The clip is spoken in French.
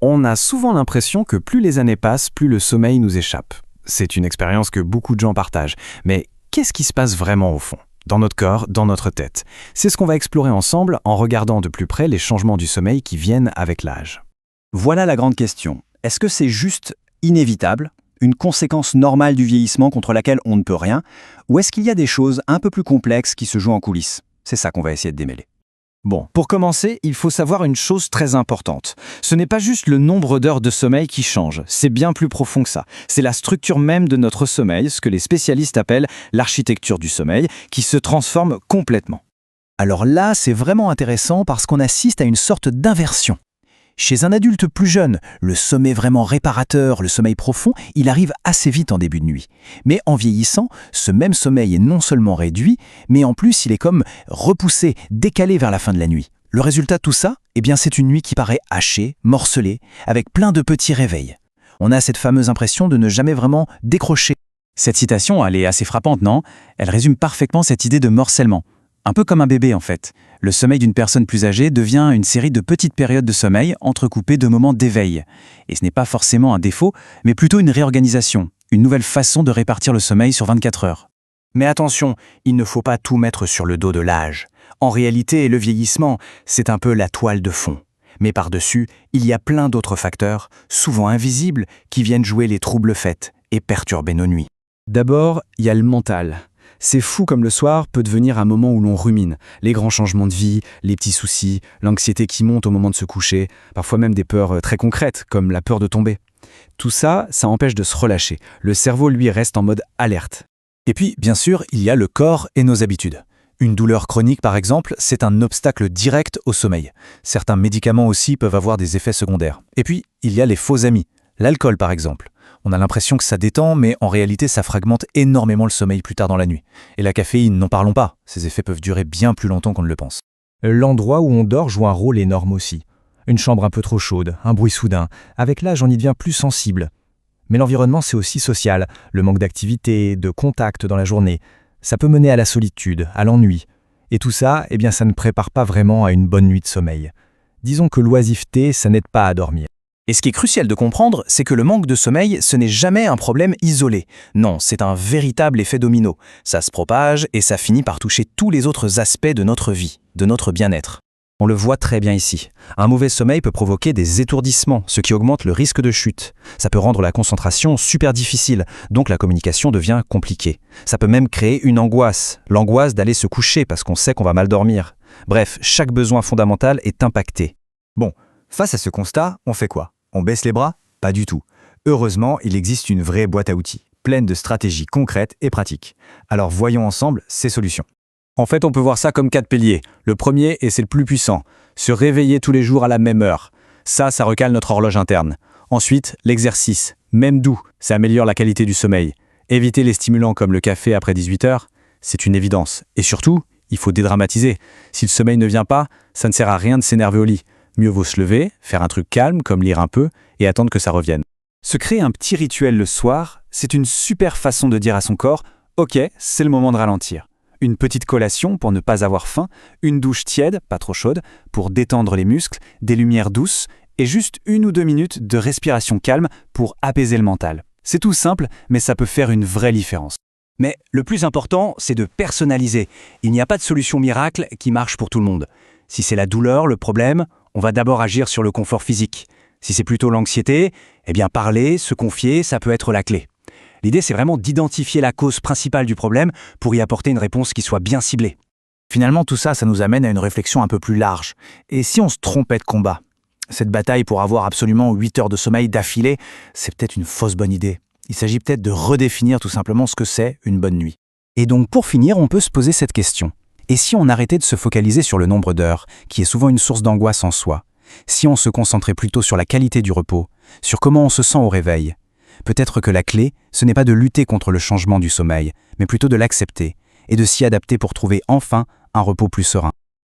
On a souvent l'impression que plus les années passent, plus le sommeil nous échappe. C'est une expérience que beaucoup de gens partagent. Mais qu'est-ce qui se passe vraiment au fond ? Dans notre corps, dans notre tête. C'est ce qu'on va explorer ensemble en regardant de plus près les changements du sommeil qui viennent avec l'âge. Voilà la grande question. Est-ce que c'est juste inévitable, une conséquence normale du vieillissement contre laquelle on ne peut rien, ou est-ce qu'il y a des choses un peu plus complexes qui se jouent en coulisses ? C'est ça qu'on va essayer de démêler. Bon, pour commencer, il faut savoir une chose très importante. Ce n'est pas juste le nombre d'heures de sommeil qui change, c'est bien plus profond que ça. C'est la structure même de notre sommeil, ce que les spécialistes appellent l'architecture du sommeil, qui se transforme complètement. Alors là, c'est vraiment intéressant parce qu'on assiste à une sorte d'inversion. Chez un adulte plus jeune, le sommeil vraiment réparateur, le sommeil profond, il arrive assez vite en début de nuit. Mais en vieillissant, ce même sommeil est non seulement réduit, mais en plus il est comme repoussé, décalé vers la fin de la nuit. Le résultat de tout ça, c'est une nuit qui paraît hachée, morcelée, avec plein de petits réveils. On a cette fameuse impression de ne jamais vraiment décrocher. Cette citation, elle est assez frappante, non ? Elle résume parfaitement cette idée de morcellement. Un peu comme un bébé en fait. Le sommeil d'une personne plus âgée devient une série de petites périodes de sommeil entrecoupées de moments d'éveil. Et ce n'est pas forcément un défaut, mais plutôt une réorganisation, une nouvelle façon de répartir le sommeil sur 24 heures. Mais attention, il ne faut pas tout mettre sur le dos de l'âge. En réalité, le vieillissement, c'est un peu la toile de fond. Mais par-dessus, il y a plein d'autres facteurs, souvent invisibles, qui viennent jouer les troubles faits et perturber nos nuits. D'abord, il y a le mental. C'est fou comme le soir peut devenir un moment où l'on rumine. Les grands changements de vie, les petits soucis, l'anxiété qui monte au moment de se coucher, parfois même des peurs très concrètes, comme la peur de tomber. Tout ça, ça empêche de se relâcher. Le cerveau, lui, reste en mode alerte. Et puis, bien sûr, il y a le corps et nos habitudes. Une douleur chronique, par exemple, c'est un obstacle direct au sommeil. Certains médicaments aussi peuvent avoir des effets secondaires. Et puis, il y a les faux amis. L'alcool, par exemple. On a l'impression que ça détend, mais en réalité, ça fragmente énormément le sommeil plus tard dans la nuit. Et la caféine, n'en parlons pas. Ces effets peuvent durer bien plus longtemps qu'on ne le pense. L'endroit où on dort joue un rôle énorme aussi. Une chambre un peu trop chaude, un bruit soudain. Avec l'âge, on y devient plus sensible. Mais l'environnement, c'est aussi social. Le manque d'activité, de contact dans la journée. Ça peut mener à la solitude, à l'ennui. Et tout ça, ça ne prépare pas vraiment à une bonne nuit de sommeil. Disons que l'oisiveté, ça n'aide pas à dormir. Et ce qui est crucial de comprendre, c'est que le manque de sommeil, ce n'est jamais un problème isolé. Non, c'est un véritable effet domino. Ça se propage et ça finit par toucher tous les autres aspects de notre vie, de notre bien-être. On le voit très bien ici. Un mauvais sommeil peut provoquer des étourdissements, ce qui augmente le risque de chute. Ça peut rendre la concentration super difficile, donc la communication devient compliquée. Ça peut même créer une angoisse, l'angoisse d'aller se coucher parce qu'on sait qu'on va mal dormir. Bref, chaque besoin fondamental est impacté. Bon, face à ce constat, on fait quoi ? On baisse les bras ? Pas du tout. Heureusement, il existe une vraie boîte à outils, pleine de stratégies concrètes et pratiques. Alors voyons ensemble ces solutions. En fait, on peut voir ça comme 4 piliers. Le premier, et c'est le plus puissant, se réveiller tous les jours à la même heure. Ça recale notre horloge interne. Ensuite, l'exercice, même doux, ça améliore la qualité du sommeil. Éviter les stimulants comme le café après 18 heures, c'est une évidence. Et surtout, il faut dédramatiser. Si le sommeil ne vient pas, ça ne sert à rien de s'énerver au lit. Mieux vaut se lever, faire un truc calme comme lire un peu et attendre que ça revienne. Se créer un petit rituel le soir, c'est une super façon de dire à son corps « Ok, c'est le moment de ralentir ». Une petite collation pour ne pas avoir faim, une douche tiède, pas trop chaude, pour détendre les muscles, des lumières douces et juste 1 ou 2 minutes de respiration calme pour apaiser le mental. C'est tout simple, mais ça peut faire une vraie différence. Mais le plus important, c'est de personnaliser. Il n'y a pas de solution miracle qui marche pour tout le monde. Si c'est la douleur, le problème, on va d'abord agir sur le confort physique. Si c'est plutôt l'anxiété, parler, se confier, ça peut être la clé. L'idée, c'est vraiment d'identifier la cause principale du problème pour y apporter une réponse qui soit bien ciblée. Finalement, tout ça, ça nous amène à une réflexion un peu plus large. Et si on se trompait de combat ? Cette bataille pour avoir absolument 8 heures de sommeil d'affilée, c'est peut-être une fausse bonne idée. Il s'agit peut-être de redéfinir tout simplement ce que c'est une bonne nuit. Et donc, pour finir, on peut se poser cette question. Et si on arrêtait de se focaliser sur le nombre d'heures, qui est souvent une source d'angoisse en soi ? Si on se concentrait plutôt sur la qualité du repos, sur comment on se sent au réveil ? Peut-être que la clé, ce n'est pas de lutter contre le changement du sommeil, mais plutôt de l'accepter et de s'y adapter pour trouver enfin un repos plus serein.